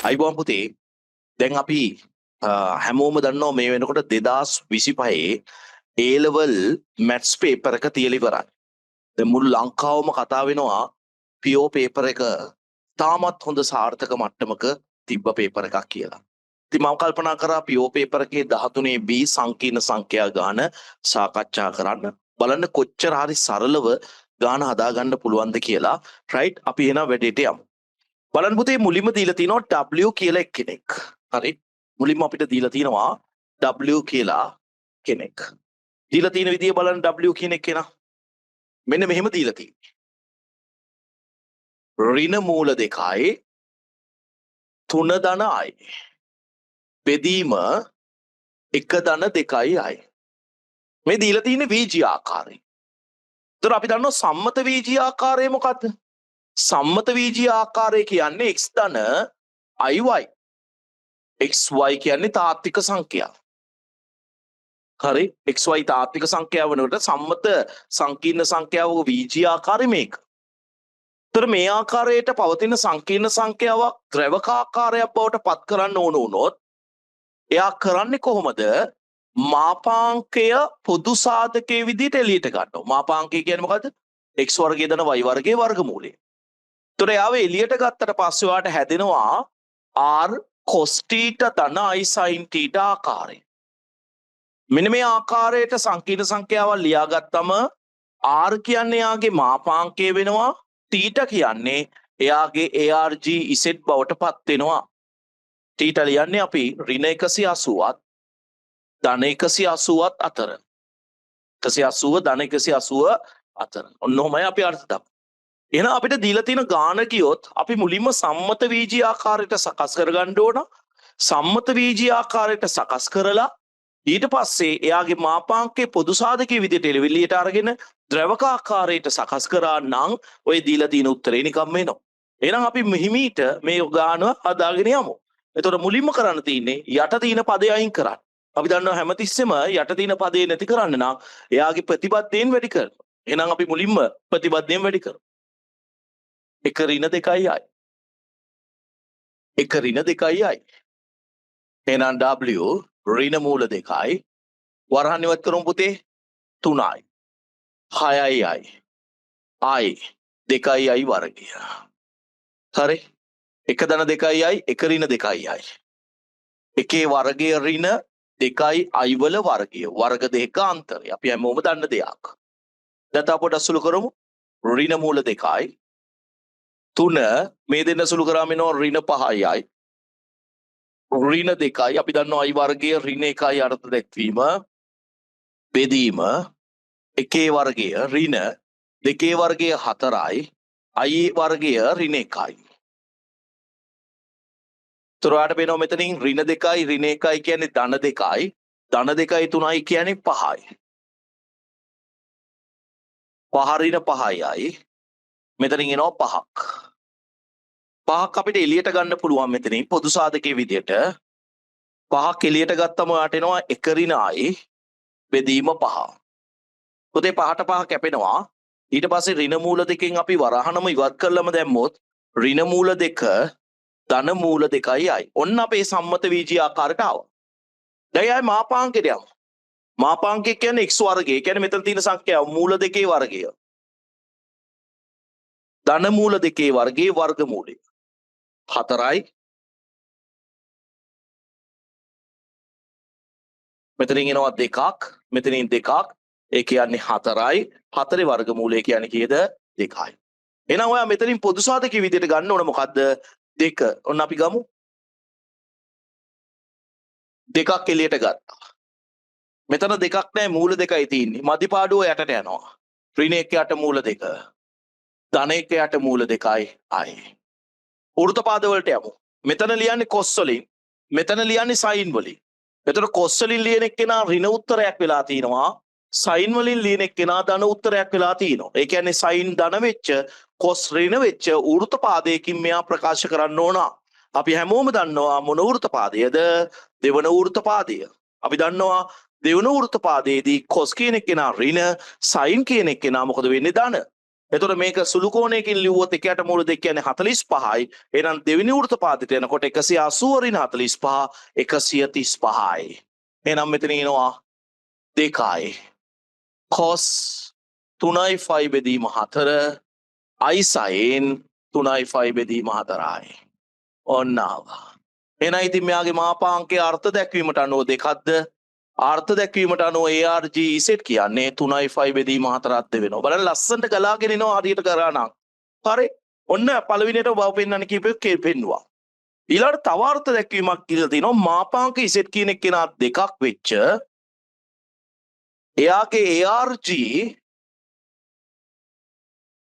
අයිබෝන් පුතේ දැන් අපි හැමෝම දන්නවා මේ වෙනකොට 2025 A level maths paper එක තියලා ඉවරයි. දැන් මුළු ලංකාවම කතා වෙනවා PO paper එක තාමත් හොඳ සාර්ථක මට්ටමක තිබ්බ paper එකක් කියලා. ඉතින් මම කල්පනා කරා PO paper එකේ 13 B සංකීර්ණ සංඛ්‍යා ගාන සාකච්ඡා කරන්න. බලන්න කොච්චර හරි සරලව ගාන හදාගන්න පුළුවන්ද කියලා. right අපි එන වැඩේට යමු. බලන්න පුතේ මුලින්ම දීලා තිනවා W කියලා කෙනෙක්. හරි. මුලින්ම අපිට දීලා තිනවා W කියලා කෙනෙක්. දීලා තියෙන විදිය බලන්න W කියන කෙනා. මෙන්න මෙහෙම දීලා තියෙන්නේ. ඍණ මූල 2යි 3 ධන i. බෙදීම 1 ධන 2යි i. මේ දීලා තියෙන්නේ VG ආකාරය. ඒතර අපි දන්නවා සම්මත VG ආකාරය මොකද්ද? සම්මත VG ආකාරය කියන්නේ x ධන iy. xy කියන්නේ තාත්වික සංඛ්‍යා. හරි xy තාත්වික සංඛ්‍යාව වෙනකොට සම්මත සංකීර්ණ සංඛ්‍යාවක VG ආකාරය මේක. ඒතර මේ ආකාරයට පවතින සංකීර්ණ සංඛ්‍යාවක් ද්‍රවක ආකාරයක් බවට පත් කරන්න ඕන වුණොත් එයා කරන්නේ කොහොමද? මාපාංකය පොදු සාධකයේ විදිහට එළියට ගන්නවා. මාපාංකය කියන්නේ මොකද්ද? x වර්ගය ධන y වර්ගයේ වර්ගමූලය. ඒතර එයාව එළියට ගත්තට පස්සේ ඔයාට හැදෙනවා r cos theta ධන i sin theta ආකාරය. මෙන්න මේ ආකාරයට සංකීර්ණ සංඛ්‍යාවල් ලියාගත්තම r කියන්නේ එයාගේ මාපාංකය වෙනවා. theta කියන්නේ එයාගේ arg z බවට පත් වෙනවා. theta ලියන්නේ අපි ඍණ 180ත් ධන 180ත් අතර. 180 ධන 180 අතර. ඔන්නෝමයි අපි අර්ථ දක්වන්නේ. එහෙනම් අපිට දීලා තියෙන ගාන කියොත් අපි මුලින්ම සම්මත VG ආකාරයට සකස් කරගන්න ඕන. සම්මත VG ආකාරයට සකස් කරලා ඊට පස්සේ එයාගේ මාපාංකයේ පොදු සාධකයේ විදිහට එළියට අරගෙන ද්‍රවක ආකාරයට සකස් කරා නම් ඔය දීලා තියෙන උත්තරේ නිකම්ම එනවා. එහෙනම් අපි මෙහිමීට මේ ගාන හදාගෙන යමු. එතකොට මුලින්ම කරන්න තියෙන්නේ යට තියෙන පදේ අයින් කරන්න. අපි දන්නවා හැමතිස්සෙම යට තියෙන පදේ නැති කරන්න නම් එයාගේ ප්‍රතිබද්ධයෙන් වැඩි කරනවා. එහෙනම් අපි මුලින්ම ප්‍රතිබද්ධයෙන් වැඩි කරමු. 1 ඍණ 2යි i. 1 ඍණ 2යි i. එහෙනම් W ඍණ මූල 2යි වරහන් ඉවත් කරමු පුතේ 3යි 6යි i. i 2යි i වර්ගය. හරි 1 ධන 2යි i 1 ඍණ 2යි i. එකේ වර්ගය ඍණ 2යි i වල වර්ගය වර්ග දෙක අන්තරය. අපි හැමෝම දන්න දෙයක්. දැන් තා පොඩ්ඩක් සුළු කරමු. ඍණ මූල 2යි 3 මේ දෙන්න සුළු කරාම එනවා ඍණ 5යි i. ඍණ 2යි අපි දන්නවා i වර්ගය ඍණ 1යි අර්ථ දැක්වීම බෙදීම එකේ වර්ගය ඍණ දෙකේ වර්ගය 4යි i වර්ගය ඍණ 1යි. තුරාට වෙනවා මෙතනින් ඍණ 2යි ඍණ 1යි කියන්නේ ධන 2යි ධන 2යි 3යි කියන්නේ 5යි. 5 ඍණ 5යි මෙතනින් එනවා 5ක්. 5ක් අපිට එළියට ගන්න පුළුවන් මෙතනින් පොදු සාධකයේ විදියට 5ක් එළියට ගත්තම ඔයාට එනවා 1 ඍණ i බෙදීම 5. පුතේ 5ට 5 කැපෙනවා. ඊට පස්සේ ඍණ මූල දෙකෙන් අපි වරහනම ඉවත් කරලම දැම්මොත් ඍණ මූල 2 ධන මූල 2යි i. ඔන්න අපේ සම්මත VG ආකාරයට ආවා. දැන් ආයේ මාපාංකයට යමු. මාපාංකය කියන්නේ x වර්ගය. කියන්නේ මෙතන තියෙන සංඛ්‍යාව මූල 2 වර්ගය. ධන මූල 2 වර්ගයේ වර්ගමූලය 4යි. මෙතනින් එනවා 2ක් මෙතනින් 2ක් ඒ කියන්නේ 4යි 4 වර්ගමූලය කියන්නේ කීයද 2යි. එහෙනම් ඔයා මෙතනින් පොදු සාධකයේ විදිහට ගන්න ඕන මොකද්ද 2. ඔන්න අපි ගමු 2ක් එළියට ගත්තා. මෙතන 2ක් නැහැ මූල 2යි තියෙන්නේ. මදිපාඩුව යටට යනවා. ඍණ 1 යට මූල 2 ධන 1 යට මූල 2යි i. වෘත්තපාද වලට යමු. මෙතන ලියන්නේ cos වලින් මෙතන ලියන්නේ sin වලින්. එතකොට cos වලින් ලියන එක්කෙනා ඍණ උත්තරයක් වෙලා තිනවා. sin වලින් ලියන එක්කෙනා ධන උත්තරයක් වෙලා තිනවා. ඒ කියන්නේ sin ධන වෙච්ච cos ඍණ වෙච්ච වෘත්තපාදයකින් මෙයා ප්‍රකාශ කරන්න ඕන. අපි හැමෝම දන්නවා මොන වෘත්තපාදයේද? දෙවන වෘත්තපාදය. අපි දන්නවා දෙවන වෘත්තපාදයේදී cos කියන එක්කෙනා ඍණ sin කියන එක්කෙනා මොකද වෙන්නේ ධන. එතකොට මේක සුළු කෝණයකින් ලිව්වොත් 1 යට මූල 2 කියන්නේ 45යි. එහෙනම් දෙවෙනි වෘත්තපාදයට එනකොට 180 රින් 45 135යි. එහෙනම් මෙතන එනවා 2යි. cos 3යි 5 බෙදීම 4 i sin 3යි 5 බෙදීම 4යි. ඔන්න ආවා. එහෙනම් ඉතින් මෙයාගේ මාපාංකයේ අර්ථ දැක්වීමට අනුව දෙකක්ද අර්ථ දැක්වීමට අනුව ARG Z කියන්නේ 3යි 5 බෙදීම 4ක්ද වෙනවා. බලන්න ලස්සනට ගලාගෙන එනවා හරියට කරා නම්. හරි. ඔන්න පළවෙනියට බව පෙන්වන්න කීපයක් පෙන්නුවා. ඊළඟට තව අර්ථ දැක්වීමක් කියලා තිනවා මාපාංක Z කියන එක්කෙනා දෙකක් වෙච්ච එයාගේ ARG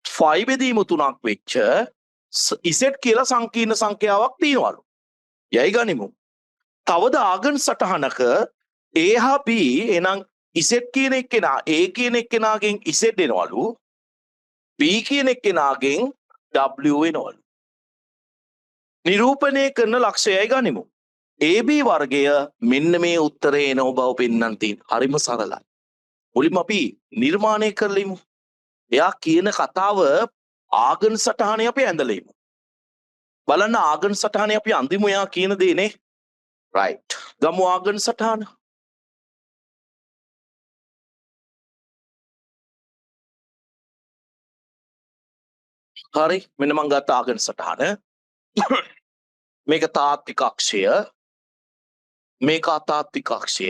5 බෙදීම 3ක් වෙච්ච Z කියලා සංකීර්ණ සංඛ්‍යාවක් තියෙනවලු. යයි ගනිමු. තවද ආගන් සටහනක A හා B එනම් Z කියන එක්කෙනා A කියන එක්කෙනාගෙන් Z එනවලු. B කියන එක්කෙනාගෙන් W එනවලු. නිරූපණය කරන ලක්ෂයයි ගනිමු. AB වර්ගය මෙන්න මේ උත්තරේ එනව බව පෙන්වන්න තියෙන. හරිම සරලයි. මුලින්ම අපි නිර්මාණය කරලිමු. එයා කියන කතාව ආගන් සටහනේ අපි ඇඳලෙමු. බලන්න ආගන් සටහනේ අපි අඳිමු එයා කියන දේ නේ. right. ගමු ආගන් සටහන. හරි මෙන්න මං ගත්ත ආගන් සටහන. මේක තාත්වික අක්ෂය. මේක අතාත්වික අක්ෂය.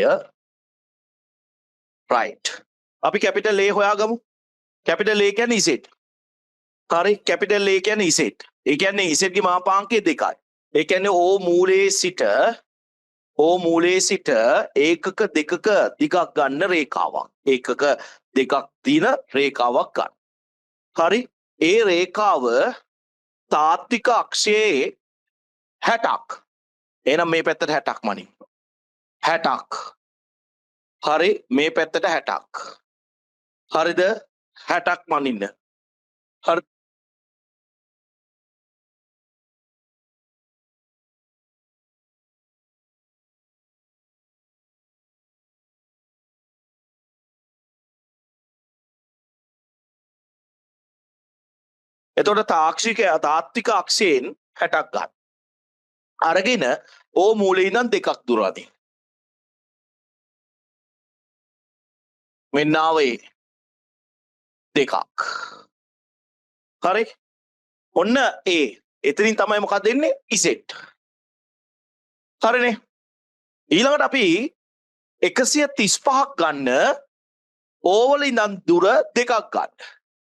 right. අපි කැපිටල් A හොයාගමු. කැපිටල් A කියන්නේ Z. හරි කැපිටල් A කියන්නේ Z. ඒ කියන්නේ Z ගේ මාපාංකය 2යි. ඒ කියන්නේ O මූලයේ සිට ඒකක දෙකක දිගක් ගන්න රේඛාවක්. ඒකක දෙකක් තියෙන රේඛාවක් ගන්න. හරි ඒ රේඛාව තාත්වික අක්ෂයේ 60ක්. එහෙනම් මේ පැත්තට 60ක් මනින්. 60ක්. හරි මේ පැත්තට 60ක්. හරිද 60ක් මනින්න. හරි එතකොට තාත්වික අක්ෂයෙන් 60ක් ගන්න. අරගෙන O මූලේ ඉඳන් දෙකක් දුර අදින්න. මෙන්න ආවේ දෙකක්. හරි ඔන්න A එතනින් තමයි මොකක්ද දෙන්නේ Z. හරිනේ ඊළඟට අපි 135ක් ගන්න O වල ඉඳන් දුර දෙකක් ගන්න.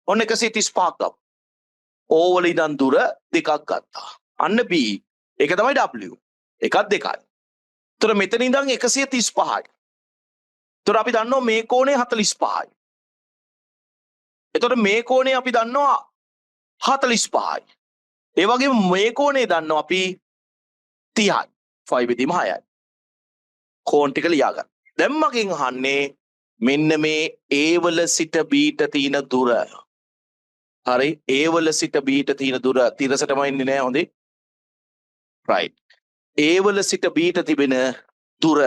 ඔන්න 135ක් ගමු. O වල ඉඳන් දුර දෙකක් ගත්තා. අන්න B ඒක තමයි W. එකක් දෙකයි. ඒතර මෙතන ඉඳන් 135යි. ඒතර අපි දන්නවා මේ කෝණය 45යි. එතකොට මේ කෝණය අපි දන්නවා 45යි. ඒ වගේම මේ කෝණය දන්නවා අපි 30යි. 5 බෙදීම 6යි. කෝණ ටික ලියා ගන්න. දැන් මගෙන් අහන්නේ මෙන්න මේ A වල සිට B ට තියෙන දුර. හරි A වල සිට B ට තියෙන දුර තිරසටම ඉන්නේ නෑ හොඳේ. right. A වල සිට B ට තිබෙන දුර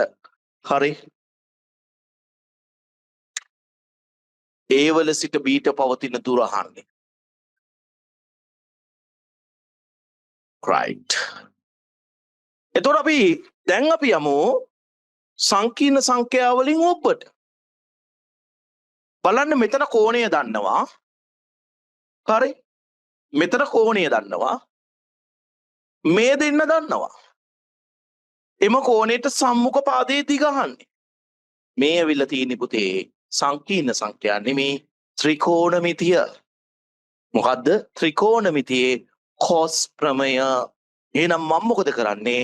හරි A වල සිට B ට පවතින දුර අහන්නේ. right. එතකොට අපි දැන් අපි යමු සංකීර්ණ සංඛ්‍යා වලින් ඔබට. බලන්න මෙතන කෝණය දන්නවා. හරි මෙතන කෝණය දන්නවා. මේ දෙන්න දන්නවා. එම කෝණයට සම්මුඛ පාදයේ දිග අහන්නේ. මේ ඇවිල්ලා තියෙන්නේ පුතේ සංකීර්ණ සංඛ්‍යා නෙමේ ත්‍රිකෝණමිතිය. මොකද්ද ත්‍රිකෝණමිතියේ cos ප්‍රමය. එහෙනම් මම මොකද කරන්නේ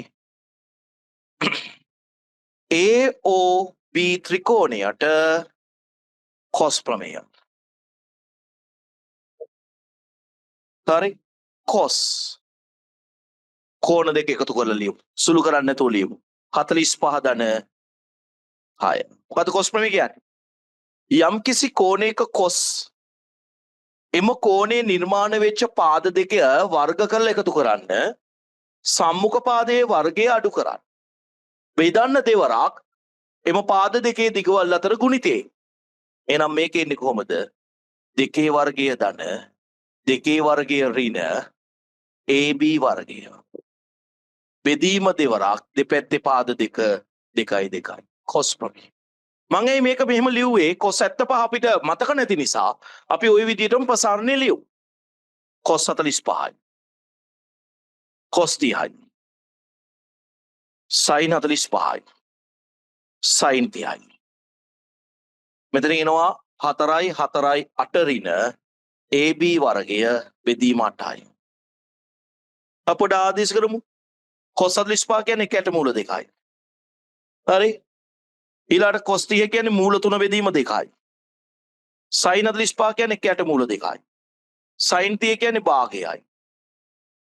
AOB ත්‍රිකෝණයට cos ප්‍රමය. හරි cos කෝණ දෙක එකතු කරලා ලියමු. සුළු කරන්නේ නැතුව ලියමු. 45 ධන 6. මොකද cos ප්‍රමය කියන්නේ? යම් කිසි කෝණයක cos එම කෝණේ නිර්මාණය වෙච්ච පාද දෙක වර්ග කරලා එකතු කරන්න සම්මුඛ පාදයේ වර්ගය අඩු කරන්න. බෙදන්න දෙවරක් එම පාද දෙකේ දිගවල් අතර ගුණිතේ. එහෙනම් මේකේ ඉන්නේ කොහොමද? දෙකේ වර්ගය ධන දෙකේ වර්ගය ඍණ AB වර්ගය. බෙදීම දෙවරක් දෙපැත්තේ පාද දෙක 2.2. cos ප්‍රමේය. මම මේක මෙහෙම ලිව්වේ cos 75 අපිට මතක නැති නිසා අපි ওই විදිහටම ප්‍රසාරණය ලියමු. cos 45යි. cos 30යි. sin 45යි. sin 30යි. මෙතන එනවා 4යි 4යි 8 ඍණ AB වර්ගය බෙදීම 8යි. අපට ආදේශ කරමු. cos 45 කියන්නේ එකට මූල 2යි. හරි. ඊළාට cos 30 කියන්නේ මූල 3 බෙදීම 2යි. sin 45 කියන්නේ එකට මූල 2යි. sin 30 කියන්නේ භාගයයි.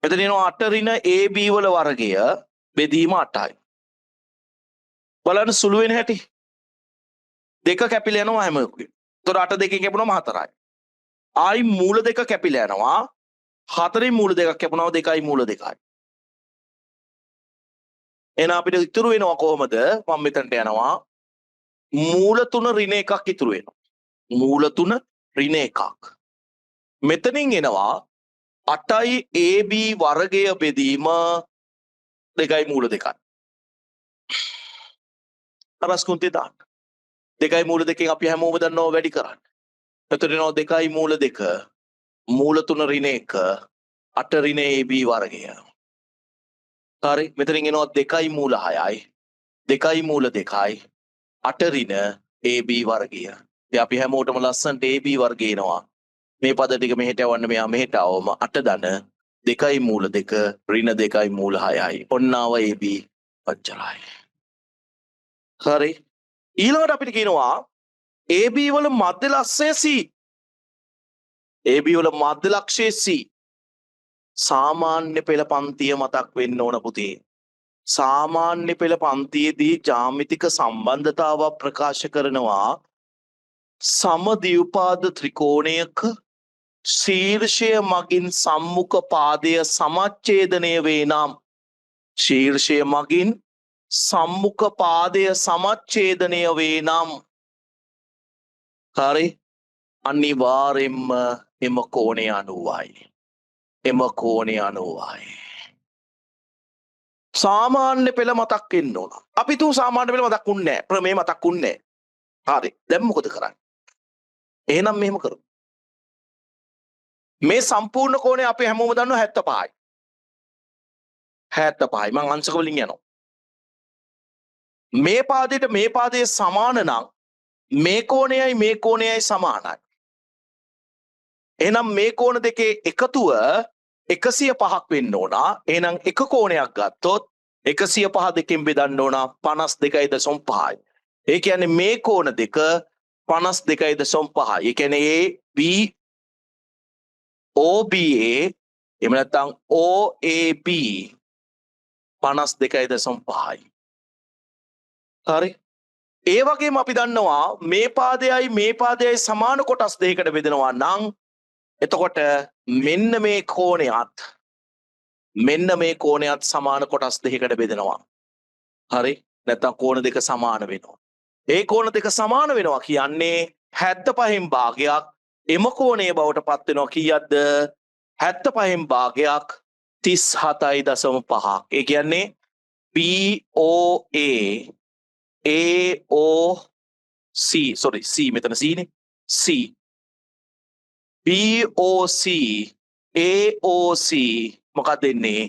මෙතන එනවා 8 ඍණ AB වල වර්ගය බෙදීම 8යි. බලන්න සුළු වෙන හැටි. දෙක කැපිලා යනවා හැම එකකම. ඒතකොට 8 දෙකෙන් කැපුණාම 4යි. ආයි මූල දෙක කැපිලා යනවා. 4න් මූල දෙකක් කැපුණාම 2යි මූල 2යි. එහෙනම් අපිට ඉතුරු වෙනවා කොහමද? මම මෙතනට යනවා. මූල 3 ඍණ එකක් ඉතුරු වෙනවා. මූල 3 ඍණ එකක්. මෙතනින් එනවා 8යි AB වර්ගය බෙදීම 2යි මූල 2යි. අරස්කුන්තේ දාන්න. 2යි මූල 2කින් අපි හැමෝම දන්නවා වැඩි කරන්න. එතකොට එනවා 2යි මූල 2 මූල 3 ඍණ 1 8 ඍණ AB වර්ගය. හරි මෙතනින් එනවා 2යි මූල 6යි 2යි මූල 2යි 8 ඍණ AB වර්ගය. ඉතින් අපි හැමෝටම ලස්සනට AB වර්ගය එනවා. මේ පද ටික මෙහෙට යවන්න මෙහා මෙහෙට આવම 8 ධන 2යි මූල 2 ඍණ 2යි මූල 6යි. ඔන්න ආව AB පච්චරයි. හරි ඊළඟට අපිට කියනවා AB වල මධ්‍ය ලක්ෂය C. AB වල මධ්‍ය ලක්ෂය C. සාමාන්‍ය පෙළ පන්තිය මතක් වෙන්න ඕන පුතේ. සාමාන්‍ය පෙළ පන්තියේදී ජ්‍යාමිතික සම්බන්ධතාවක් ප්‍රකාශ කරනවා සමද්විපාද ත්‍රිකෝණයක ශීර්ෂය මගින් සම්මුඛ පාදය සමච්ඡේදනය වේ නම් ශීර්ෂය මගින් සම්මුඛ පාදය සමච්ඡේදනය වේ නම් හරි අනිවාර්යෙන්ම එම කෝණය 90යි. එම කෝණය 90යි. සාමාන්‍ය පෙළ මතක් වෙන්න ඕන. අපි තු සාමාන්‍ය පෙළ මතක් වුන්නේ නැහැ. ප්‍රමේය මතක් වුන්නේ නැහැ. හරි. දැන් මොකද කරන්නේ? එහෙනම් මෙහෙම කරමු. මේ සම්පූර්ණ කෝණය අපි හැමෝම දන්නවා 75යි. 75යි. මං අංශක වලින් යනවා. මේ පාදයට මේ පාදයේ සමාන නම් මේ කෝණයයි මේ කෝණයයි සමානයි. එහෙනම් මේ කෝණ දෙකේ එකතුව 105ක් වෙන්න ඕන. එහෙනම් එක කෝණයක් ගත්තොත් 105 දෙකෙන් බෙදන්න ඕන 52.5යි. ඒ කියන්නේ මේ කෝණ දෙක 52.5යි. ඒ කියන්නේ AB OBA එහෙම නැත්නම් OAB 52.5යි. හරි. ඒ වගේම අපි දන්නවා මේ පාදයයි මේ පාදයයි සමාන කොටස් දෙකකට බෙදෙනවා නම් එතකොට මෙන්න මේ කෝණයත් සමාන කොටස් දෙකකට බෙදෙනවා. හරි. නැත්නම් කෝණ දෙක සමාන වෙනවා. ඒ කෝණ දෙක සමාන වෙනවා කියන්නේ 75න් භාගයක් එම කෝණයේ බවට පත් වෙනවා කීයක්ද? 75න් භාගයක් 37.5ක්. ඒ කියන්නේ BOA AOC sorry C මෙතන C නේ C BOC AOC මොකක්ද එන්නේ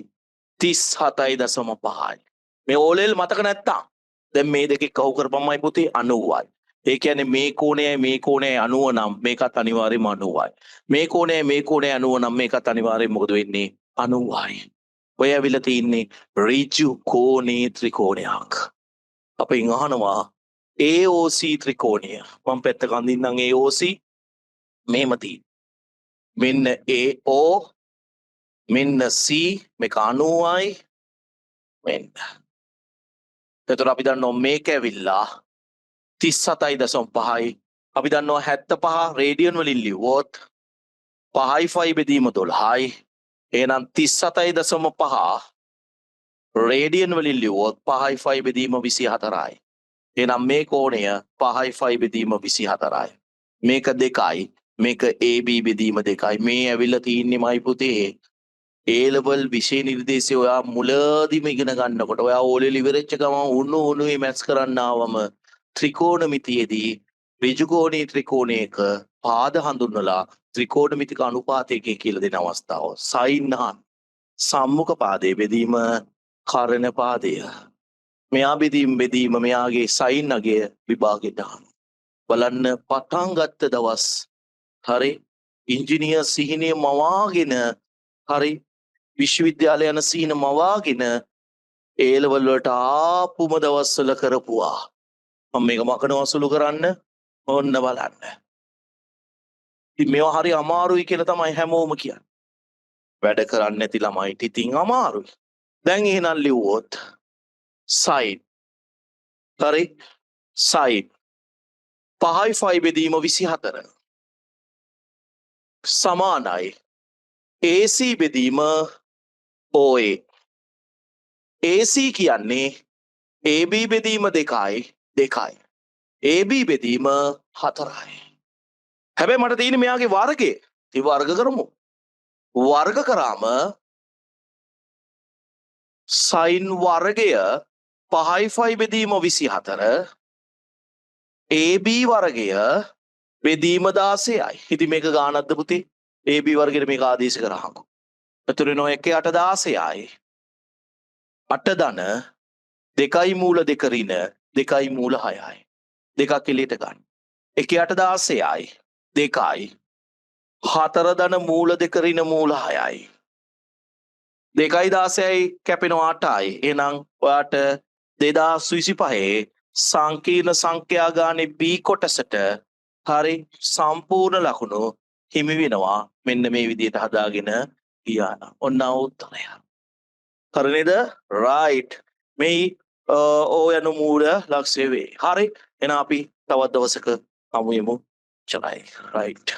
37.5යි. මේ ඕලෙල් මතක නැත්තම් දැන් මේ දෙකේ කවු කරපම්මයි පුතේ 90යි. ඒ කියන්නේ මේ කෝණයයි මේ කෝණයයි 90 නම් මේකත් අනිවාර්යයෙන්ම 90යි. මේ කෝණයයි මේ කෝණයයි 90 නම් මේකත් අනිවාර්යයෙන්ම මොකද වෙන්නේ 90යි. ඔය ඇවිල්ලා තින්නේ ඍජු කෝණී ත්‍රිකෝණයක්. අපෙන් අහනවා AOC ත්‍රිකෝණය. මම පැත්තක අඳින්නම් AOC මෙහෙම තියෙන්නේ. මෙන්න AO මෙන්න C මේක 90යි මෙන්න. එතකොට අපි දන්නවා මේක ඇවිල්ලා 37.5යි. අපි දන්නවා 75 රේඩියන් වලින් ලිව්වොත් 5යි බෙදීම 12යි. එහෙනම් 37.5 රේඩියන් වලින් ලිව්වොත් 5යි බෙදීම 24යි. එහෙනම් මේ කෝණය 5යි බෙදීම 24යි. මේක 2යි මේක AB බෙදීම දෙකයි. මේ ඇවිල්ලා තින්නේ මයි පුතේ A level විෂය නිර්දේශය ඔයා මුලදීම ඉගෙන ගන්නකොට ඔයා O level ඉවරෙච්ච ගමන් උණුවේ මැත්ස් කරන්න ආවම ත්‍රිකෝණමිතියේදී ඍජුකෝණී ත්‍රිකෝණයක පාද හඳුන්වලා ත්‍රිකෝණමිතික අනුපාතයක කියලා දෙන අවස්ථාව. සයින් හා සම්මුඛ පාදයේ බෙදීම කරණ පාදය. මෙයා බෙදීම මෙයාගේ සයින් අගය විභාගෙට අහන. බලන්න පටන් ගත්ත දවස් හරි ඉංජිනේර් සිහිනය මවාගෙන හරි විශ්වවිද්‍යාලය යන සිහින මවාගෙන ඒ ලෙවල් වලට ආපුම දවස්වල කරපුවා. මම මේක මකනවා සුළු කරන්න ඕන්න බලන්න. ඉතින් මේවා හරි අමාරුයි කියලා තමයි හැමෝම කියන්නේ. වැඩ කරන්නේ නැති ළමයිට ඉතින් අමාරුයි. දැන් එහෙනම් ලිව්වොත් සයින් හරි සයින් 5 බෙදීම 24 සමානයි AC බෙදීම OA. AC කියන්නේ AB බෙදීම 2යි. AB බෙදීම 4යි. හැබැයි මට තියෙන්නේ මෙයාගේ වර්ගය. ඉතින් වර්ග කරමු. වර්ග කරාම sin වර්ගය 5 බෙදීම 24 AB වර්ගය බෙදීම 16යි. ඉතින් මේක ගානක්ද පුතේ? AB වර්ගයට මේක ආදේශ කරාමකෝ. එතකොට නෝ 1 8 16යි. 8 ධන 2යි මූල 2 ඍණ 2යි මූල 6යි. දෙකක් එළියට ගන්න. 1 8 16යි 2යි 4 ධන මූල 2 ඍණ මූල 6යි. 2යි 16යි කැපෙනවා 8යි. එහෙනම් ඔයාට 2025 සංකීර්ණ සංඛ්‍යා ගානේ B කොටසට හරි සම්පූර්ණ ලකුණු හිමි වෙනවා. මෙන්න මේ විදිහට හදාගෙන ගියා. ඔන්න උත්තරය. හරි නේද? right. මේ ඕ යන මූල ලක්ෂ්‍ය වේ. හරි. එහෙනම් අපි තවත් දවසක හමු වෙමු. චලයි. right.